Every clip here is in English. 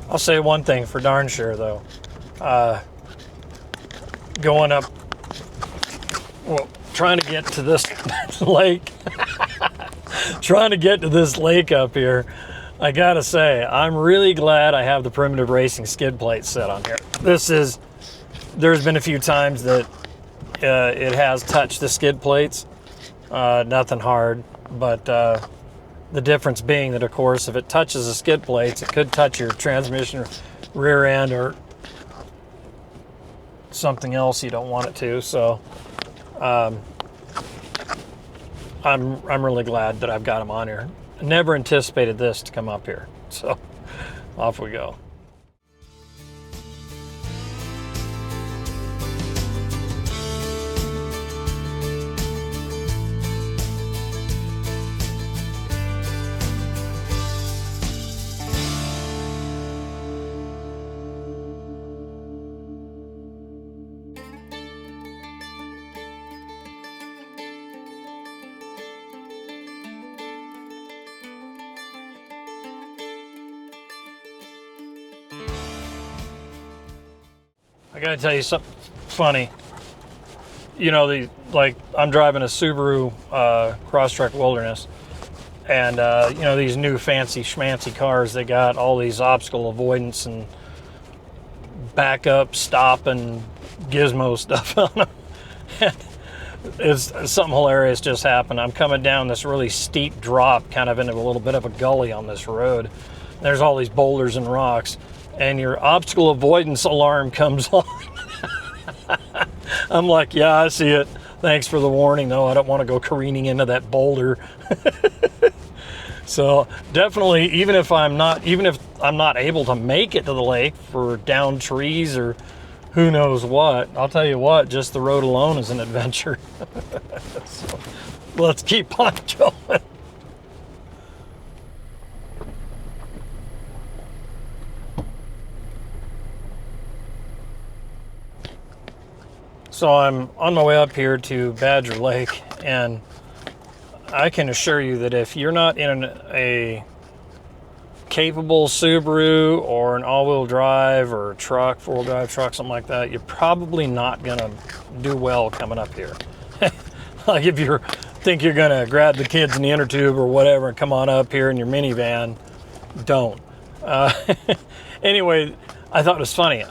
I'll say one thing for darn sure though. Going up, well, trying to get to this lake, trying to get to this lake up here, I gotta say, I'm really glad I have the Primitive Racing skid plate set on here. There's been a few times that it has touched the skid plates, nothing hard, but the difference being that, of course, if it touches the skid plates, it could touch your transmission rear end or something else you don't want it to. So I'm really glad that I've got them on here. I never anticipated this to come up here. So off we go. I gotta tell you something funny. You know, I'm driving a Subaru Crosstrek Wilderness, and you know, these new fancy schmancy cars, they got all these obstacle avoidance and backup, stop, and gizmo stuff on them. And it's something hilarious just happened. I'm coming down this really steep drop, kind of into a little bit of a gully on this road. There's all these boulders and rocks, and your obstacle avoidance alarm comes on. I'm like, yeah, I see it. Thanks for the warning, though. I don't want to go careening into that boulder. So definitely, even if I'm not able to make it to the lake for down trees or who knows what, I'll tell you what, just the road alone is an adventure. So let's keep on going. So I'm on my way up here to Badger Lake, and I can assure you that if you're not in a capable Subaru or an all-wheel drive or truck, four-wheel drive truck, something like that, you're probably not gonna do well coming up here. Like if you think you're gonna grab the kids in the inner tube or whatever and come on up here in your minivan, don't. Anyway, I thought it was funny.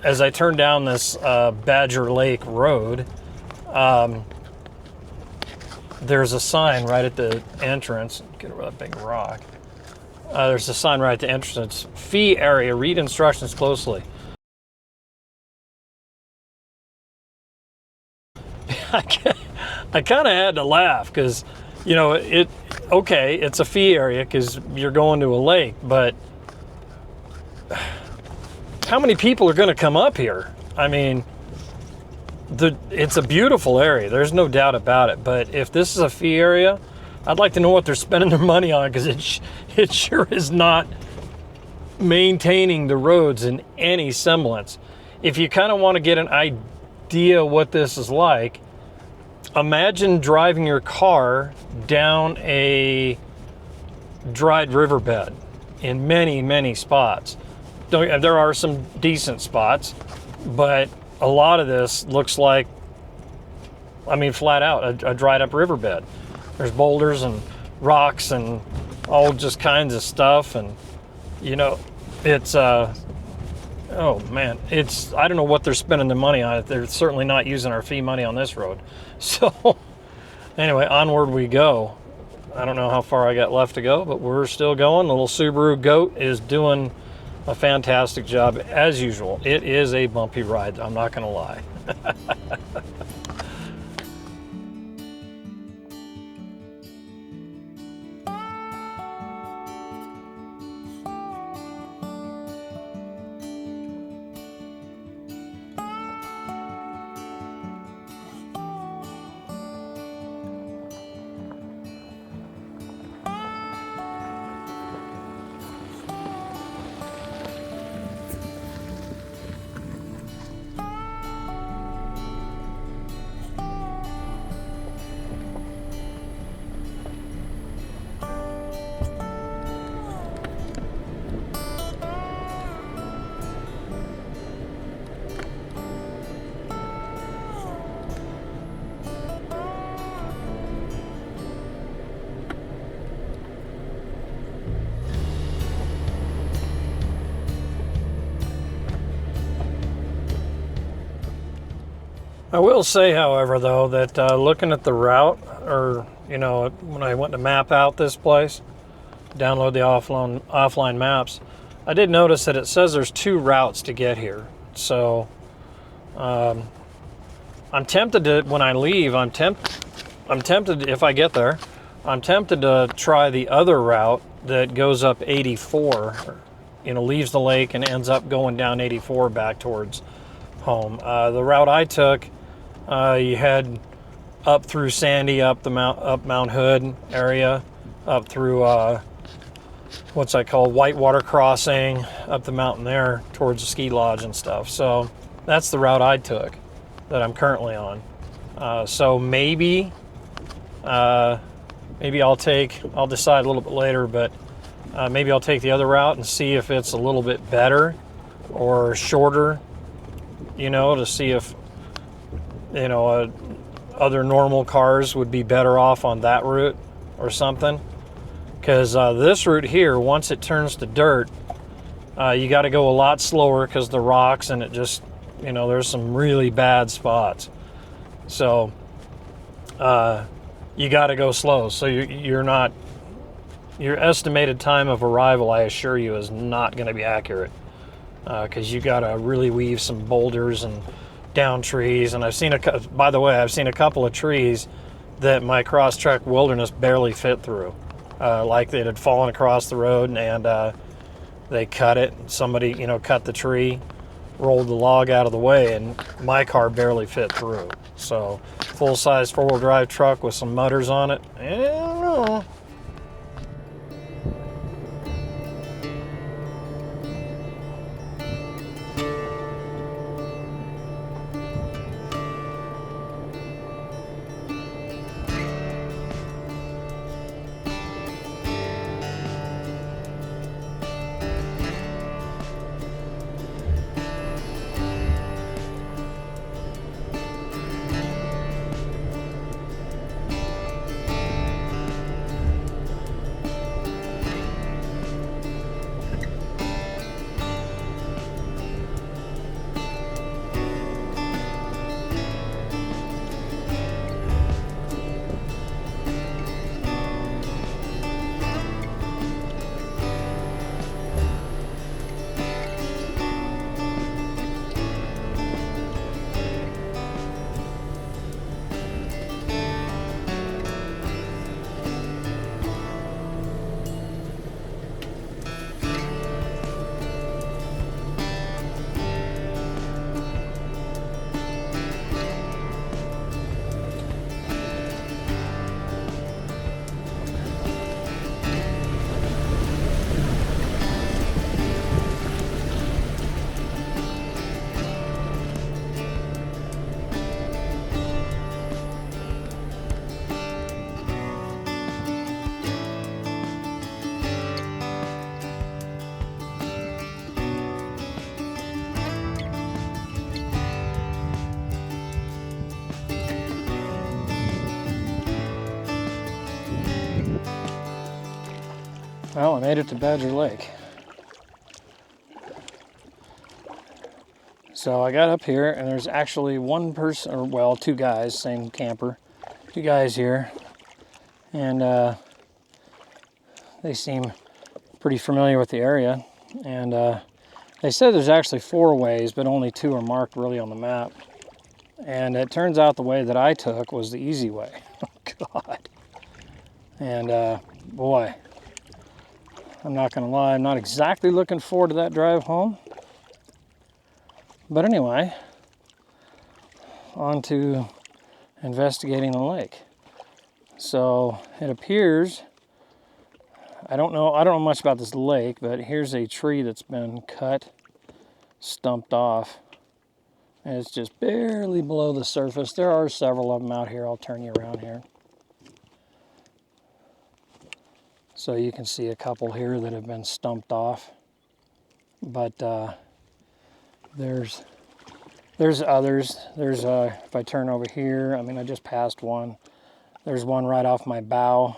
As I turned down this Badger Lake road, there's a sign right at the entrance. Get over that big rock. There's a sign right at the entrance. Fee area, read instructions closely. I kind of had to laugh because, you know, it's a fee area because you're going to a lake, but how many people are going to come up here? I mean, it's a beautiful area. There's no doubt about it. But if this is a fee area, I'd like to know what they're spending their money on, because it sure is not maintaining the roads in any semblance. If you kind of want to get an idea what this is like, imagine driving your car down a dried riverbed in many, many spots. There are some decent spots, but a lot of this looks like, I mean, flat out a dried up riverbed. There's boulders and rocks and all just kinds of stuff, and you know, it's oh man, I don't know what they're spending the money on. They're certainly not using our fee money on this road. So anyway, onward we go. I don't know how far I got left to go, but we're still going. The little Subaru Goat is doing a fantastic job as usual. It is a bumpy ride, I'm not gonna lie. I will say, however, though, that looking at the route, or, you know, when I went to map out this place, download the offline maps, I did notice that it says there's 2 routes to get here. So I'm tempted to, when I leave, I'm tempted, if I get there, I'm tempted to try the other route that goes up 84, you know, leaves the lake and ends up going down 84 back towards home. The route I took, you head up through Sandy, up Mount Hood area, up through what's that called, Whitewater Crossing, up the mountain there towards the ski lodge and stuff. So that's the route I took that I'm currently on. So maybe I'll decide a little bit later, but maybe I'll take the other route and see if it's a little bit better or shorter, you know, to see if, you know, other normal cars would be better off on that route or something. Because this route here, once it turns to dirt, you got to go a lot slower because the rocks, and it just, you know, there's some really bad spots. So you got to go slow. So your estimated time of arrival, I assure you, is not going to be accurate, because you got to really weave some boulders and down trees. And by the way, I've seen a couple of trees that my Crosstrek Wilderness barely fit through. Like it had fallen across the road, and they cut it. Somebody, you know, cut the tree, rolled the log out of the way, and my car barely fit through. So full-size four-wheel drive truck with some mutters on it, I don't know. Well, I made it to Badger Lake. So I got up here, and there's actually one person, or well, 2 guys, same camper, 2 guys here, and they seem pretty familiar with the area. And they said there's actually 4 ways, but only 2 are marked really on the map. And it turns out the way that I took was the easy way. Oh, God. And boy, I'm not gonna lie, I'm not exactly looking forward to that drive home. But anyway, on to investigating the lake. So it appears, I don't know much about this lake, but here's a tree that's been cut, stumped off, and it's just barely below the surface. There are several of them out here. I'll turn you around here. So you can see a couple here that have been stumped off, but there's others. There's if I turn over here, I mean, I just passed one. There's one right off my bow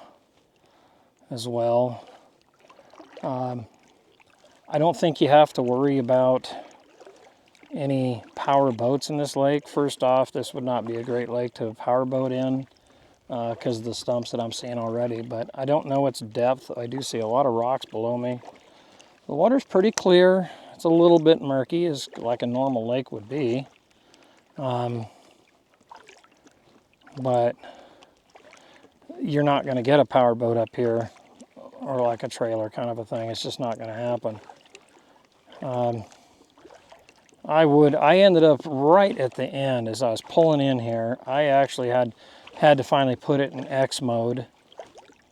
as well. I don't think you have to worry about any power boats in this lake. First off, this would not be a great lake to power boat in because of the stumps that I'm seeing already, but I don't know its depth. I do see a lot of rocks below me. The water's pretty clear. It's a little bit murky, as like a normal lake would be. But you're not going to get a power boat up here, or like a trailer kind of a thing. It's just not going to happen. I ended up right at the end as I was pulling in here. I actually had to finally put it in X mode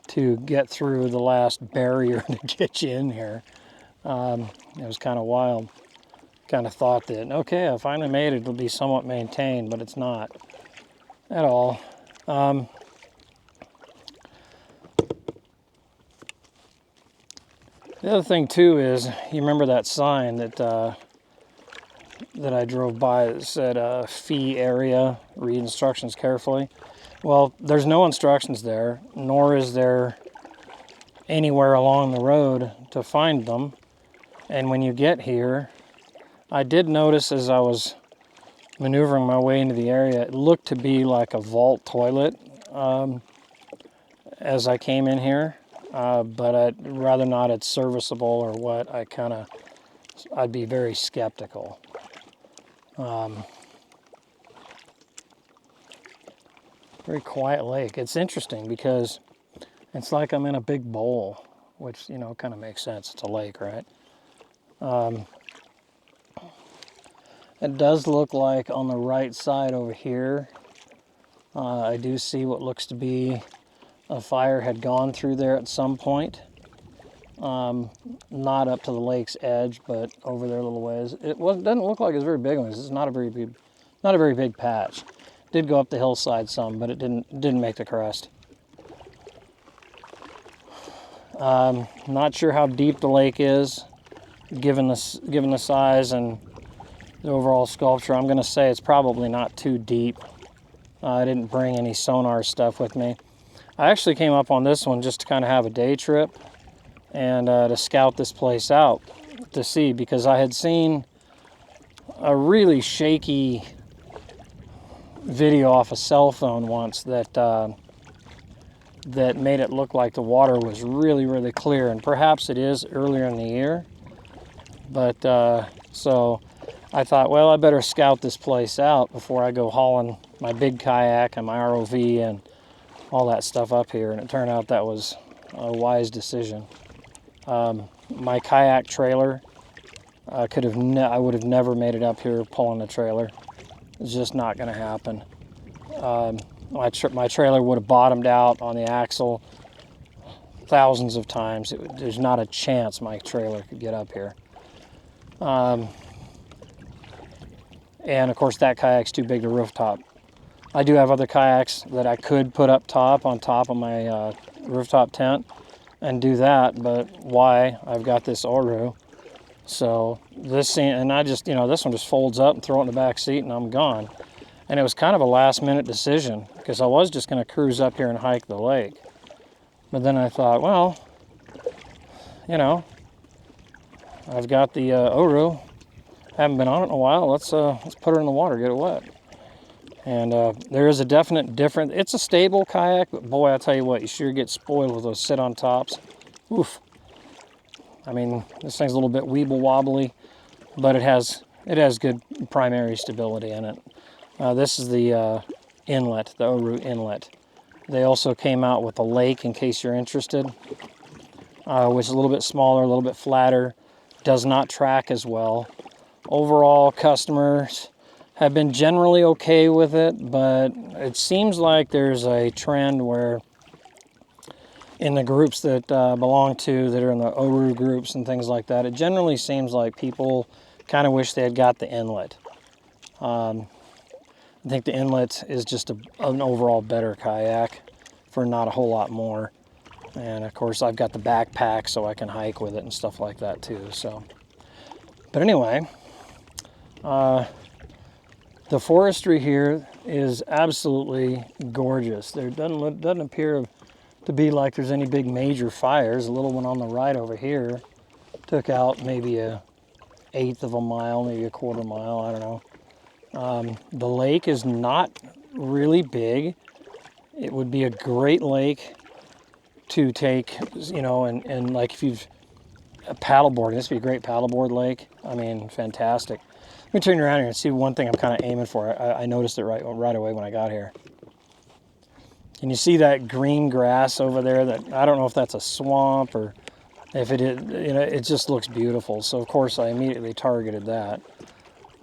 to get through the last barrier to get you in here. It was kind of wild. Kind of thought that, okay, I finally made it. It'll be somewhat maintained, but it's not at all. The other thing too is, you remember that sign that I drove by that said fee area, read instructions carefully. Well, there's no instructions there, nor is there anywhere along the road to find them. And when you get here, I did notice as I was maneuvering my way into the area, it looked to be like a vault toilet as I came in here. But I'd rather not it's serviceable or what. I'd be very skeptical. Very quiet lake. It's interesting because it's like I'm in a big bowl, which, you know, kind of makes sense. It's a lake, right? It does look like on the right side over here, I do see what looks to be a fire had gone through there at some point. Not up to the lake's edge, but over there a little ways. Doesn't look like it's very big one. It's not a very big patch. Did go up the hillside some, but it didn't make the crest. Not sure how deep the lake is, given the size and the overall sculpture. I'm going to say it's probably not too deep. I didn't bring any sonar stuff with me. I actually came up on this one just to kind of have a day trip and to scout this place out to see, because I had seen a really shaky video off a cell phone once that made it look like the water was really, really clear, and perhaps it is earlier in the year. But so I thought, well, I better scout this place out before I go hauling my big kayak and my ROV and all that stuff up here, and it turned out that was a wise decision. My kayak trailer, I would have never made it up here pulling the trailer. It's just not going to happen. My trailer would have bottomed out on the axle thousands of times. There's not a chance my trailer could get up here. And of course that kayak's too big to rooftop. I do have other kayaks that I could put up top on top of my rooftop tent and do that, but why? I've got this Oru. So this one just folds up and throw it in the back seat and I'm gone. And it was kind of a last minute decision because I was just going to cruise up here and hike the lake. But then I thought, well, you know, I've got the Oru. Haven't been on it in a while. Let's put her in the water, get it wet. And there is a definite difference. It's a stable kayak, but boy, I tell you what, you sure get spoiled with those sit-on tops. Oof. I mean, this thing's a little bit weeble wobbly, but it has good primary stability in it. This is the inlet, the Oru inlet. They also came out with a lake, in case you're interested, which is a little bit smaller, a little bit flatter, does not track as well. Overall, customers have been generally okay with it, but it seems like there's a trend where in the groups that belong to, that are in the Oru groups and things like that, it generally seems like people kind of wish they had got the inlet. I think the inlet is just an overall better kayak for not a whole lot more. And of course I've got the backpack so I can hike with it and stuff like that too. So, but anyway, the forestry here is absolutely gorgeous. There doesn't appear to be like there's any big major fires. A little one on the right over here took out maybe a eighth of a mile, maybe a quarter mile, I don't know. The lake is not really big. It would be a great lake to take, you know, and like if you've paddleboard, this would be a great paddleboard lake. I mean, fantastic. Let me turn around here and see one thing I'm kind of aiming for. I noticed it right away when I got here. Can you see that green grass over there? That I don't know if that's a swamp or if it is, you know, it just looks beautiful. So of course I immediately targeted that.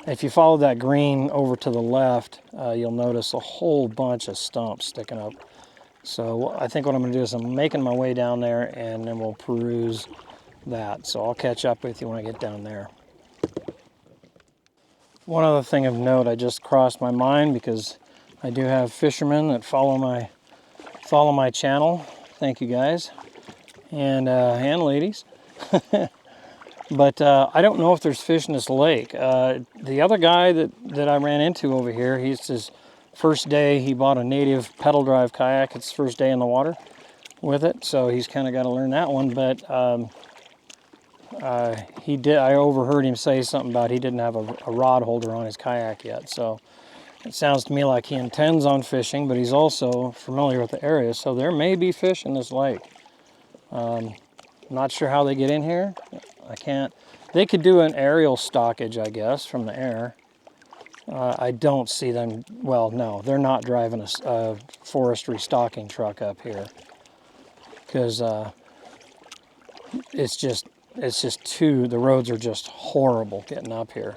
If you follow that green over to the left, you'll notice a whole bunch of stumps sticking up. So I think what I'm going to do is I'm making my way down there, and then we'll peruse that. So I'll catch up with you when I get down there. One other thing of note I just crossed my mind, because I do have fishermen that follow my channel. Thank you guys and ladies. But I don't know if there's fish in this lake. The other guy that I ran into over here, he's his first day, he bought a native pedal drive kayak. It's his first day in the water with it, so he's kind of got to learn that one. But I overheard him say something about he didn't have a rod holder on his kayak yet. So it sounds to me like he intends on fishing, but he's also familiar with the area. So there may be fish in this lake. Not sure how they get in here. I can't. They could do an aerial stockage, I guess, from the air. I don't see them. Well, no, they're not driving a forestry stocking truck up here, because it's just the roads are just horrible getting up here.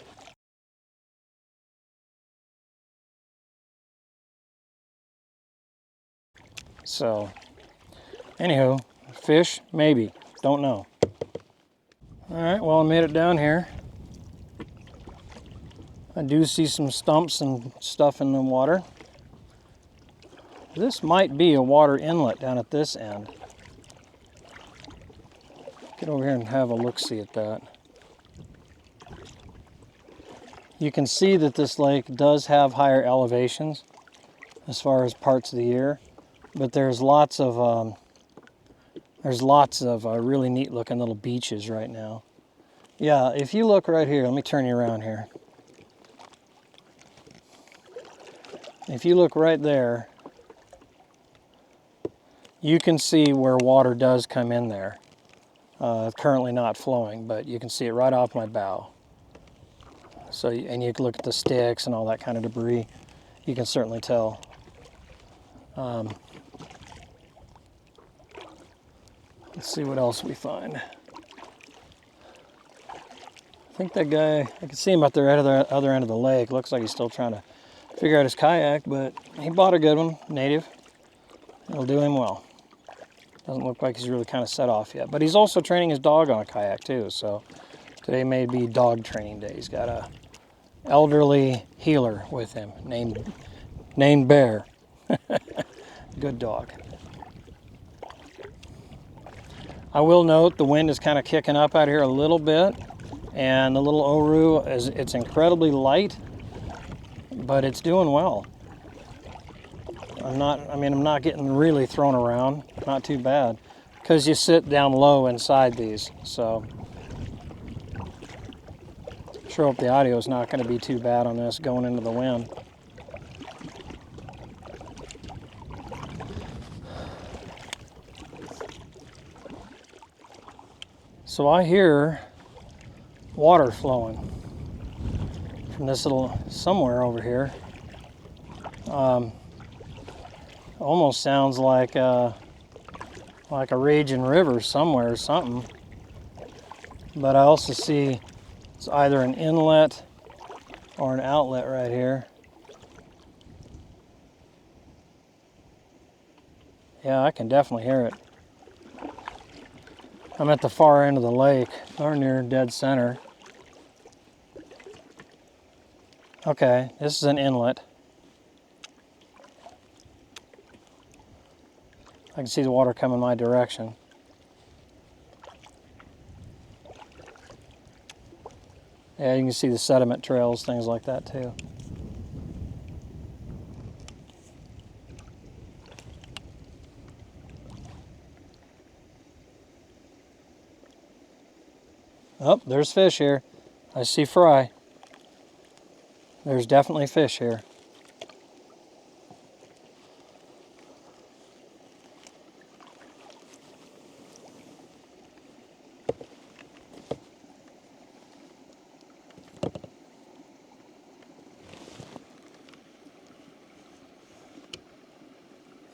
So, anywho, fish maybe, don't know. All right, well, I made it down here. I do see some stumps and stuff in the water. This might be a water inlet down at this end. Get over here and have a look-see at that. You can see that this lake does have higher elevations as far as parts of the year, but there's lots of really neat looking little beaches right now. Yeah, if you look right here, let me turn you around here. If you look right there, you can see where water does come in there. Currently not flowing, but you can see it right off my bow. So, and you can look at the sticks and all that kind of debris. You can certainly tell. Let's see what else we find. I think that guy, I can see him up there at the other end of the lake. Looks like he's still trying to figure out his kayak, but he bought a good one, native. It'll do him well. Doesn't look like he's really kind of set off yet. But he's also training his dog on a kayak too, so today may be dog training day. He's got a elderly healer with him named Bear. Good dog. I will note the wind is kind of kicking up out here a little bit, and the little Oru, it's incredibly light, but it's doing well. I'm not getting really thrown around, not too bad, because you sit down low inside these, so sure hope the audio is not going to be too bad on this going into the wind. So I hear water flowing from this little somewhere over here. Almost sounds like a raging river somewhere or something. But I also see it's either an inlet or an outlet right here. Yeah, I can definitely hear it. I'm at the far end of the lake, or near dead center. Okay, this is an inlet. I can see the water coming my direction. Yeah, you can see the sediment trails, things like that too. Oh, there's fish here. I see fry. There's definitely fish here.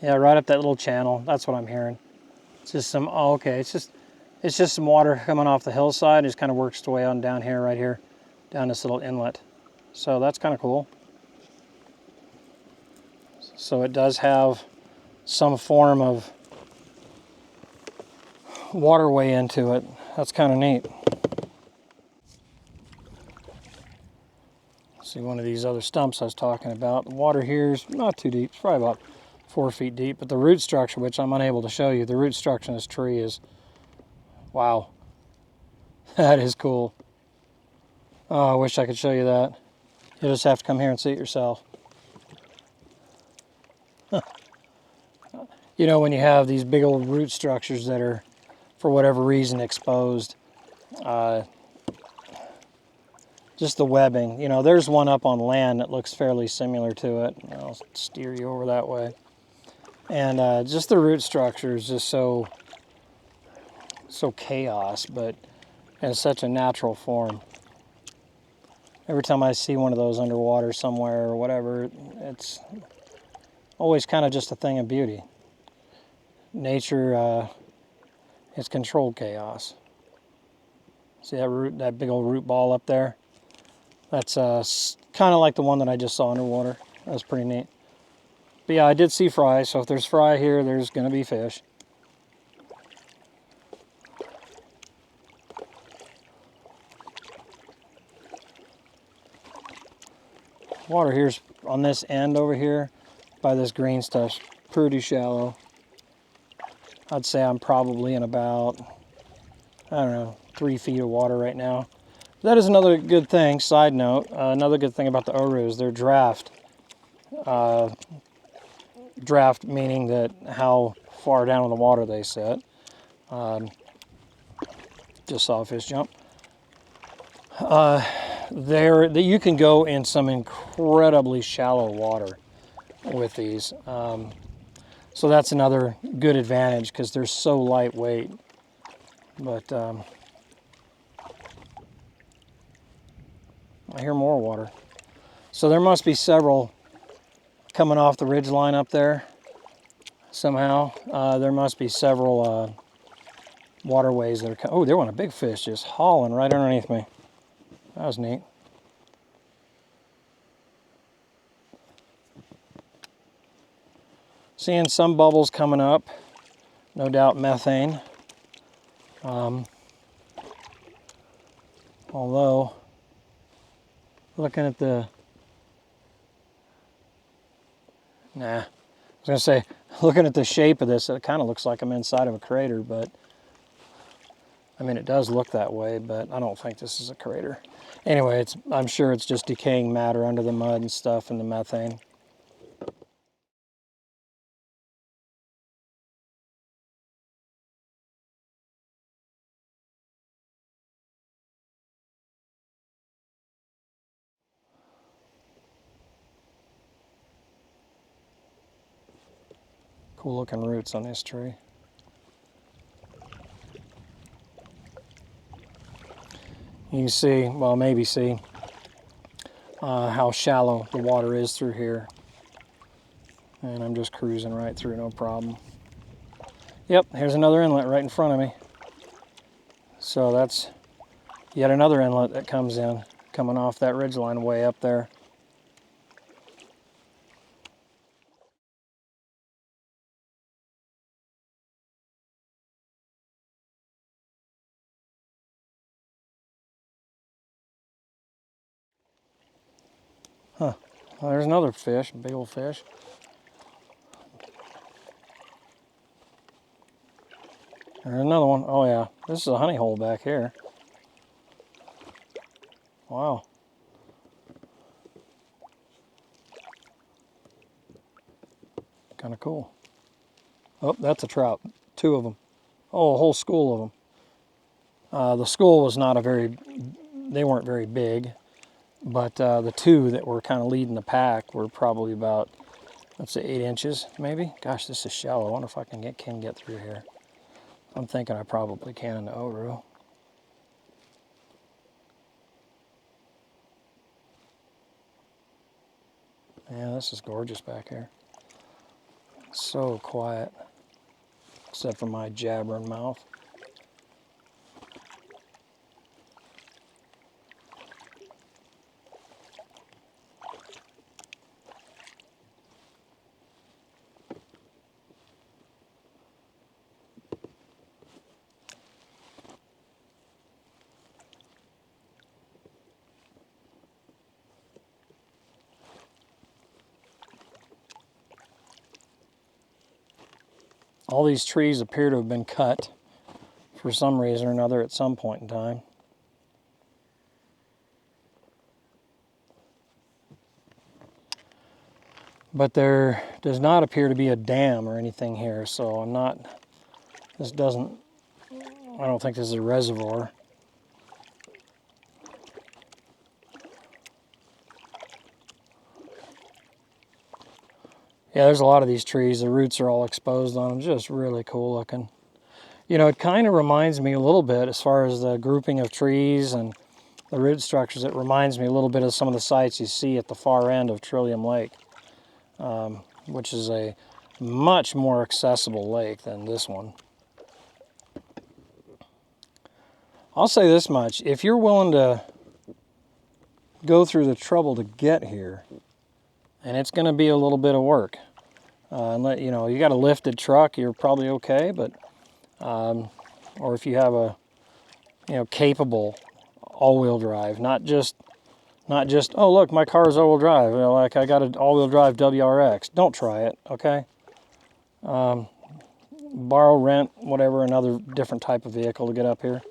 Yeah, right up that little channel. That's what I'm hearing. It's just some, oh, okay. It's just some water coming off the hillside. It just kind of works its way on down here, right here, down this little inlet. So that's kind of cool. So it does have some form of waterway into it. That's kind of neat. See one of these other stumps I was talking about. The water here is not too deep. It's probably about 4 feet deep. But the root structure, which I'm unable to show you, the root structure in this tree is, wow. That is cool. Oh, I wish I could show you that. You'll just have to come here and see it yourself. You know, when you have these big old root structures that are, for whatever reason, exposed, just the webbing. You know, there's one up on land that looks fairly similar to it. I'll steer you over that way. And just the root structure is just so chaos, but in such a natural form. Every time I see one of those underwater somewhere or whatever, it's always kind of just a thing of beauty. Nature, it's controlled chaos. See that big old root ball up there? That's kind of like the one that I just saw underwater. That was pretty neat. But yeah, I did see fry, so if there's fry here, there's going to be fish. Water here's on this end over here by this green stuff, pretty shallow. I'd say I'm probably in about, I don't know, 3 feet of water right now. That is another good thing, side note, another good thing about the Orus, they're draft. Draft meaning that how far down in the water they sit. Just saw a fish jump. You can go in some incredibly shallow water with these. So that's another good advantage because they're so lightweight. But I hear more water. So there must be several coming off the ridge line up there somehow. There must be several waterways that are oh, there went a big fish just hauling right underneath me. That was neat. Seeing some bubbles coming up, no doubt methane. Although, looking at the, I was gonna say, looking at the shape of this, it kind of looks like I'm inside of a crater, but I mean, it does look that way, but I don't think this is a crater. Anyway, I'm sure it's just decaying matter under the mud and stuff and the methane. Cool looking roots on this tree. You can see, well, maybe see how shallow the water is through here. And I'm just cruising right through, no problem. Yep, here's another inlet right in front of me. So that's yet another inlet that comes in, coming off that ridgeline way up there. Huh, well, there's another fish, big old fish. There's another one. Oh yeah, this is a honey hole back here. Wow. Kind of cool. Oh, that's a trout. 2 of them. Oh, a whole school of them. The school was not a very they weren't very big, but the two that were kind of leading the pack were probably about, let's say 8 inches maybe. Gosh, this is shallow. I wonder if I can get through here. I'm thinking I probably can in the Oru. Yeah, this is gorgeous back here. So quiet, except for my jabbering mouth. All these trees appear to have been cut for some reason or another at some point in time. But there does not appear to be a dam or anything here, so I don't think this is a reservoir. Yeah, there's a lot of these trees. The roots are all exposed on them. Just really cool looking. You know, it kind of reminds me a little bit, as far as the grouping of trees and the root structures, it reminds me a little bit of some of the sites you see at the far end of Trillium Lake, which is a much more accessible lake than this one. I'll say this much: if you're willing to go through the trouble to get here, and it's going to be a little bit of work. You know, you got a lifted truck, you're probably okay, but or if you have a, you know, capable all-wheel drive, not just oh look, my car is all-wheel drive, you know, like I got an all-wheel drive WRX. Don't try it, okay? Borrow, rent, whatever, another different type of vehicle to get up here.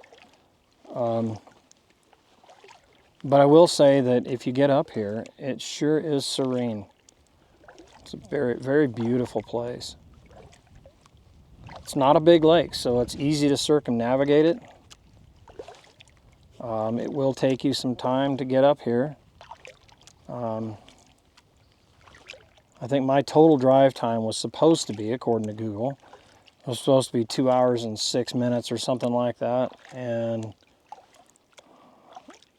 But I will say that if you get up here, it sure is serene. It's a very, very beautiful place. It's not a big lake, so it's easy to circumnavigate it. It will take you some time to get up here. I think my total drive time was supposed to be, according to Google, it was supposed to be 2 hours and 6 minutes or something like that, and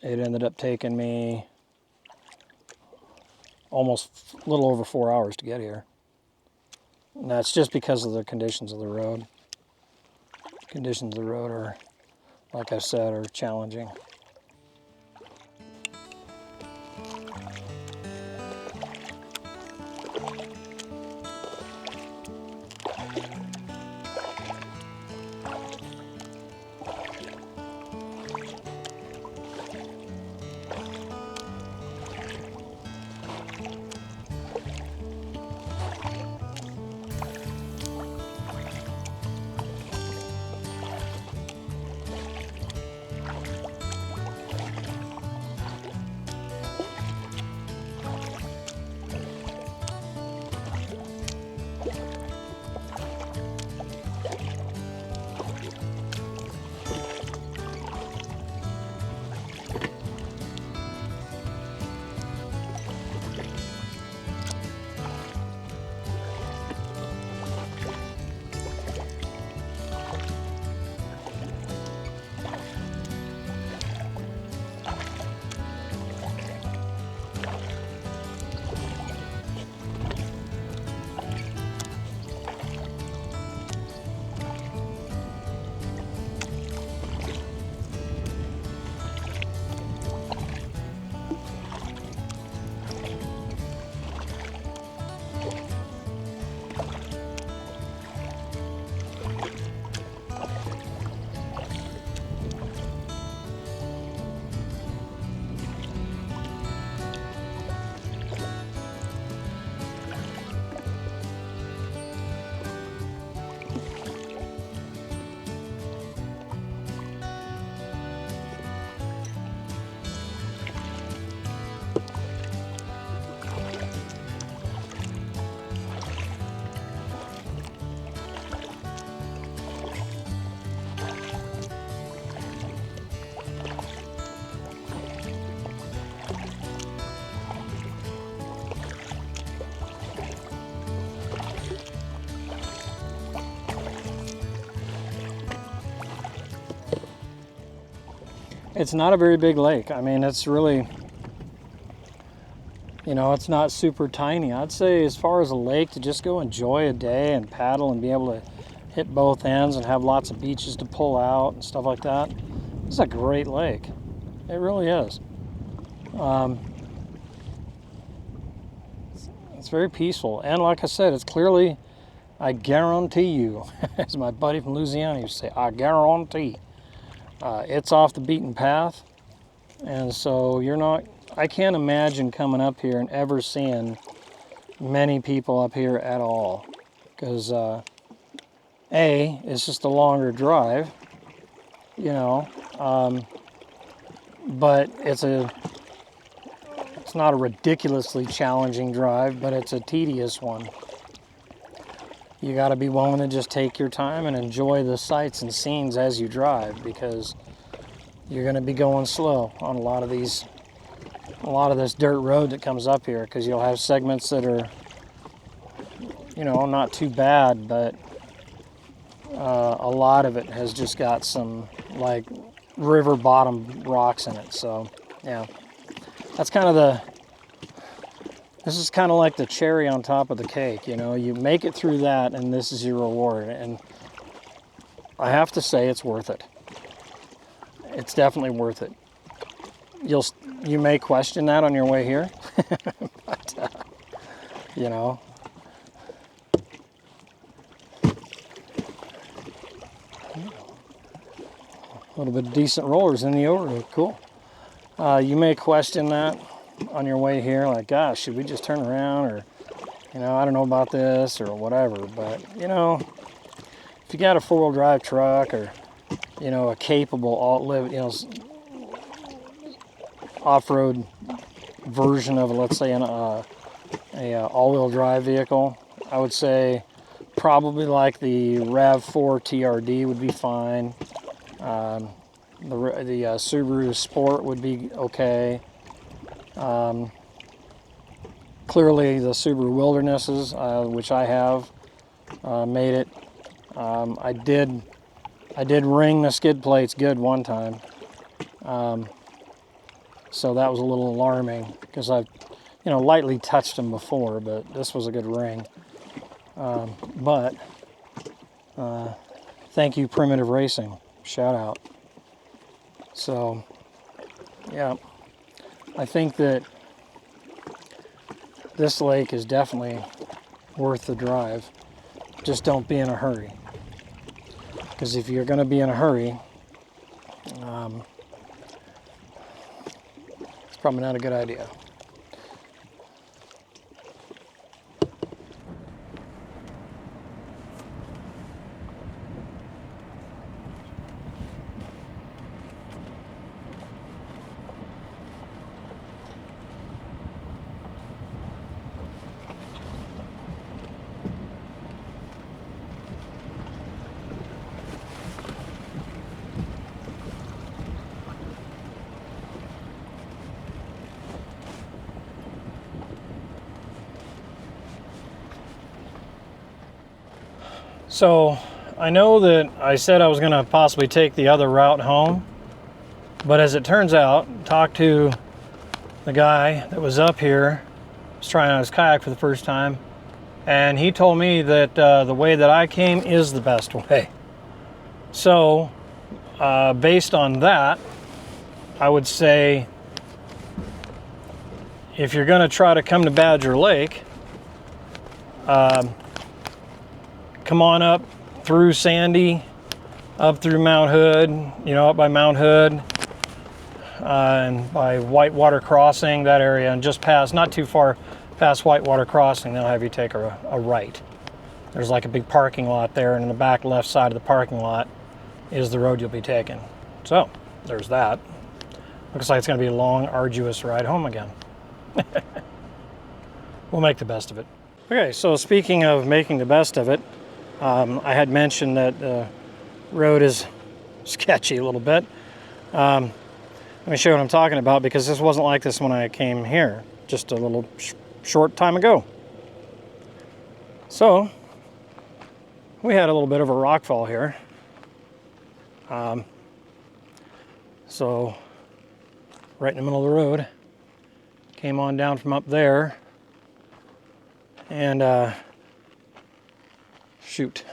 it ended up taking me almost a little over 4 hours to get here. And that's just because of the conditions of the road. Conditions of the road are, like I said, are challenging. It's not a very big lake. I mean, it's really, you know, it's not super tiny. I'd say as far as a lake, to just go enjoy a day and paddle and be able to hit both ends and have lots of beaches to pull out and stuff like that. It's a great lake. It really is. It's very peaceful. And like I said, it's clearly, I guarantee you, as my buddy from Louisiana used to say, I guarantee. It's off the beaten path. And so you're not, I can't imagine coming up here and ever seeing many people up here at all. Because it's just a longer drive, you know, but it's not a ridiculously challenging drive, but it's a tedious one. You got to be willing to just take your time and enjoy the sights and scenes as you drive, because you're going to be going slow on a lot of this dirt road that comes up here, because you'll have segments that are, you know, not too bad, but a lot of it has just got some like river bottom rocks in it. So yeah, that's kind of this is kind of like the cherry on top of the cake. You know, you make it through that and this is your reward, and I have to say it's worth it. It's definitely worth it. You may question that on your way here, but you know, a little bit of decent rollers in the overload. Cool. You may question that on your way here, like, gosh, should we just turn around, or, you know, I don't know about this or whatever. But, you know, if you got a four-wheel drive truck, or, you know, a capable off-road version of, let's say, an all-wheel drive vehicle, I would say probably like the RAV4 TRD would be fine. The Subaru Sport would be okay. Clearly the Subaru Wildernesses, which I have, made it. I did ring the skid plates good one time. So that was a little alarming, because I've, you know, lightly touched them before, but this was a good ring. But thank you, Primitive Racing. Shout out. So, yeah, I think that this lake is definitely worth the drive. Just don't be in a hurry, because if you're going to be in a hurry, it's probably not a good idea. So I know that I said I was going to possibly take the other route home, but as it turns out, talked to the guy that was up here, was trying out his kayak for the first time, and he told me that the way that I came is the best way. So based on that, I would say if you're going to try to come to Badger Lake, come on up through Sandy, up through Mount Hood, you know, up by Mount Hood, and by Whitewater Crossing, that area, and just past, not too far past Whitewater Crossing, they'll have you take a right. There's like a big parking lot there, and in the back left side of the parking lot is the road you'll be taking. So, there's that. Looks like it's going to be a long, arduous ride home again. We'll make the best of it. Okay, so speaking of making the best of it, I had mentioned that the road is sketchy a little bit. Let me show you what I'm talking about, because this wasn't like this when I came here just a little short time ago. So, we had a little bit of a rock fall here. So right in the middle of the road. Came on down from up there. And shoot.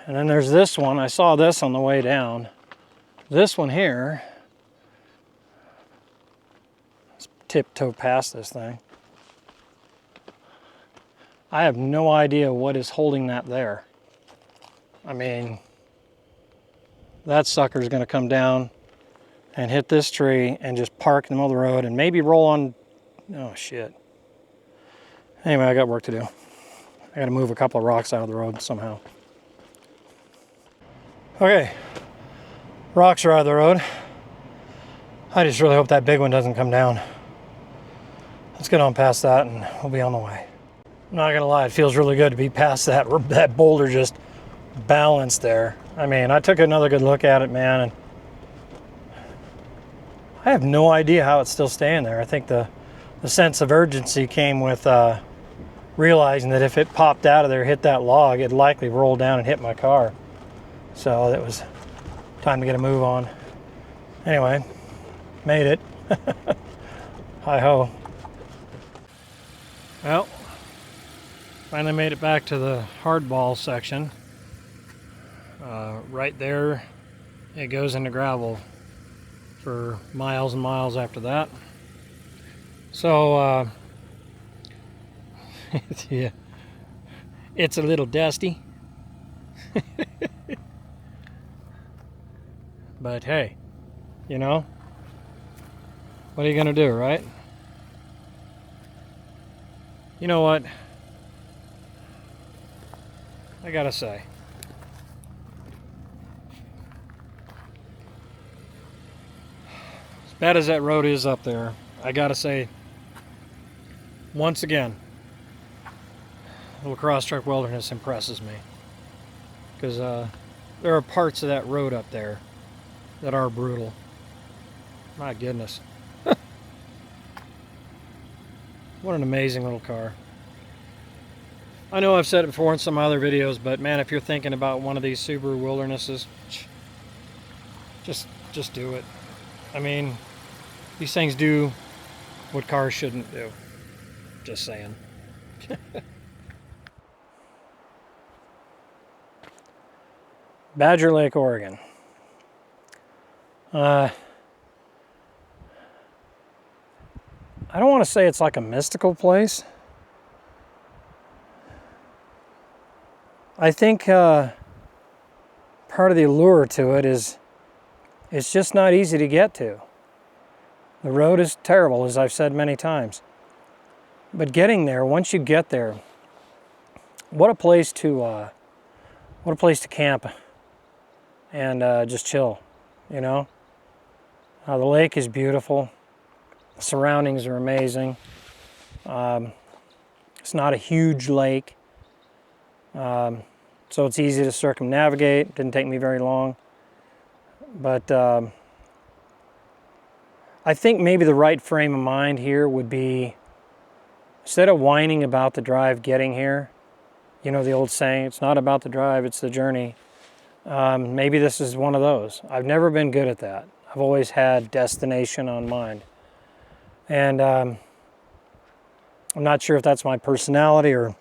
And then there's this one. I saw this on the way down. This one here. Let's tiptoe past this thing. I have no idea what is holding that there. I mean, that sucker's gonna come down and hit this tree and just park in the middle of the road and maybe roll on. Oh shit. Anyway, I got work to do. I gotta move a couple of rocks out of the road somehow. Okay, rocks are out of the road. I just really hope that big one doesn't come down. Let's get on past that and we'll be on the way. I'm not gonna lie, it feels really good to be past that boulder just balanced there. I mean, I took another good look at it, man, and I have no idea how it's still staying there. I think the sense of urgency came with realizing that if it popped out of there, hit that log, it'd likely roll down and hit my car. So it was time to get a move on. Anyway, made it. Hi-ho. Well, finally made it back to the hardball section. Right there, it goes into gravel for miles and miles after that. So, yeah, it's a little dusty. But hey, you know, what are you gonna do, right? You know what? I gotta say, as bad as that road is up there, I gotta say, once again, little Crosstrek Wilderness impresses me. Because there are parts of that road up there that are brutal. My goodness. What an amazing little car. I know I've said it before in some other videos, but man, if you're thinking about one of these Subaru Wildernesses, just do it. I mean, these things do what cars shouldn't do. Just saying. Badger Lake, Oregon. I don't want to say it's like a mystical place. I think part of the allure to it is it's just not easy to get to. The road is terrible, as I've said many times. But getting there, once you get there, what a place to camp and just chill, you know? The lake is beautiful. The surroundings are amazing. It's not a huge lake, so it's easy to circumnavigate. Didn't take me very long. But I think maybe the right frame of mind here would be, instead of whining about the drive getting here, you know the old saying, it's not about the drive, it's the journey. Maybe this is one of those. I've never been good at that. I've always had destination on mind. And I'm not sure if that's my personality or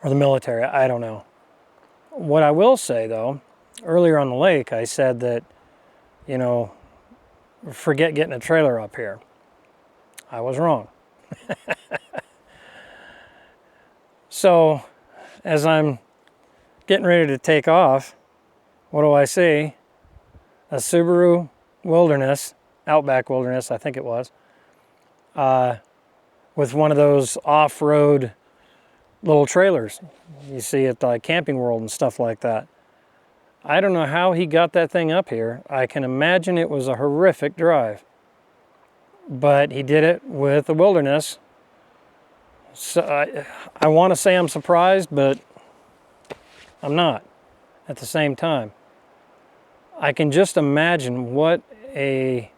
the military. I don't know. What I will say, though, earlier on the lake, I said that, you know, forget getting a trailer up here. I was wrong. So, as I'm getting ready to take off, what do I see? A Subaru Wilderness, Outback Wilderness, I think it was, with one of those off-road little trailers you see at like Camping World and stuff like that. I don't know how he got that thing up here. I can imagine it was a horrific drive, but he did it with the Wilderness. So I want to say I'm surprised, but I'm not at the same time. I can just imagine what a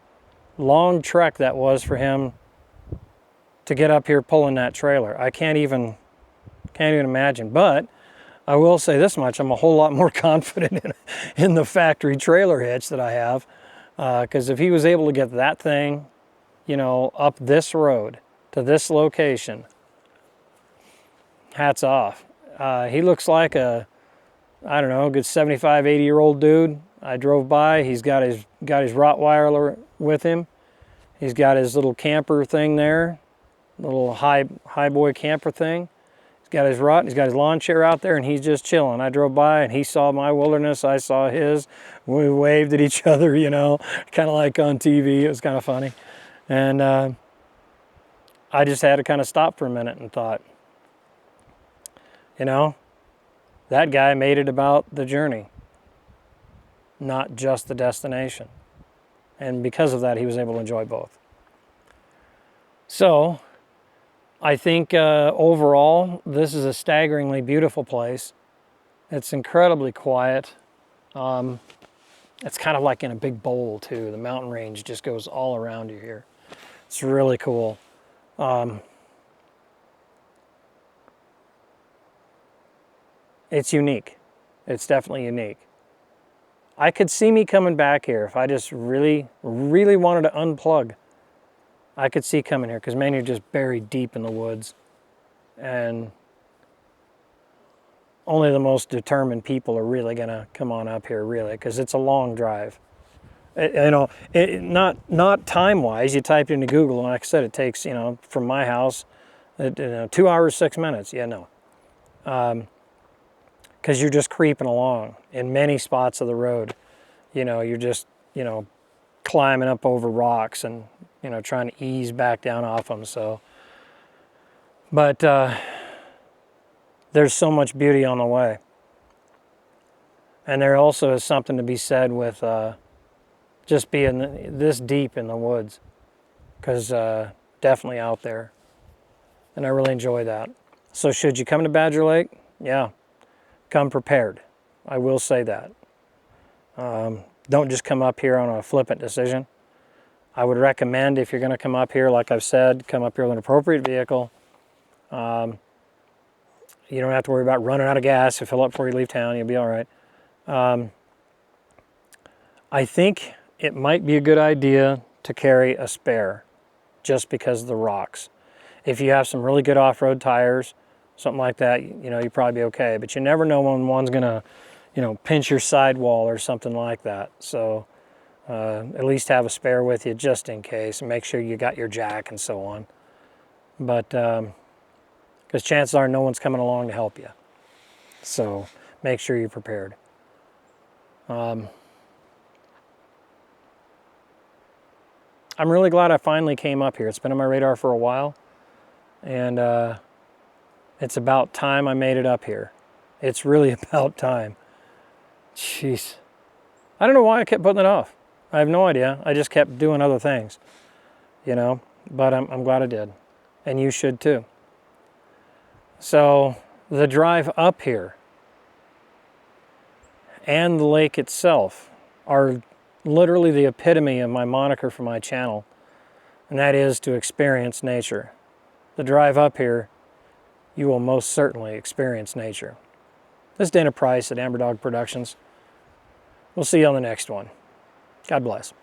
long trek that was for him to get up here pulling that trailer. I can't even imagine. But I will say this much, I'm a whole lot more confident in the factory trailer hitch that I have. Because if he was able to get that thing, you know, up this road to this location, hats off. He looks like a, I don't know, a good 75, 80-year-old dude. I drove by, he's got his Rottweiler with him. He's got his little camper thing there, little high boy camper thing. He's got his he's got his lawn chair out there, and he's just chilling. I drove by, and he saw my Wilderness, I saw his. We waved at each other, you know, kind of like on TV. It was kind of funny. And I just had to kind of stop for a minute and thought, you know, that guy made it about the journey, not just the destination. And because of that, he was able to enjoy both. So I think overall, this is a staggeringly beautiful place. It's incredibly quiet. It's kind of like in a big bowl too. The mountain range just goes all around you here. It's really cool. It's unique. It's definitely unique. I could see me coming back here if I just really, really wanted to unplug. I could see coming here because, man, you're just buried deep in the woods. And only the most determined people are really going to come on up here, really, because it's a long drive. Not time-wise. You type it into Google, and like I said, it takes, you know, from my house, 2 hours, 6 minutes. Yeah, no. Because you're just creeping along in many spots of the road. You know, you're just, you know, climbing up over rocks and, you know, trying to ease back down off them. So, but there's so much beauty on the way. And there also is something to be said with just being this deep in the woods, because definitely out there. And I really enjoy that. So should you come to Badger Lake? Yeah, come prepared. I will say that. Don't just come up here on a flippant decision. I would recommend, if you're going to come up here, like I've said, come up here with an appropriate vehicle. You don't have to worry about running out of gas. You fill up before you leave town, you'll be all right. I think it might be a good idea to carry a spare, just because of the rocks. If you have some really good off-road tires, something like that, you know, you'd probably be okay. But you never know when one's going to, you know, pinch your sidewall or something like that. So at least have a spare with you just in case, and make sure you got your jack and so on. But because chances are no one's coming along to help you. So make sure you're prepared. I'm really glad I finally came up here. It's been on my radar for a while, and it's about time I made it up here. It's really about time. Jeez. I don't know why I kept putting it off. I have no idea. I just kept doing other things, you know, but I'm glad I did. And you should too. So the drive up here and the lake itself are literally the epitome of my moniker for my channel, and that is to experience nature. The drive up here, you will most certainly experience nature. This is Dana Price at Amber Dog Productions. We'll see you on the next one. God bless.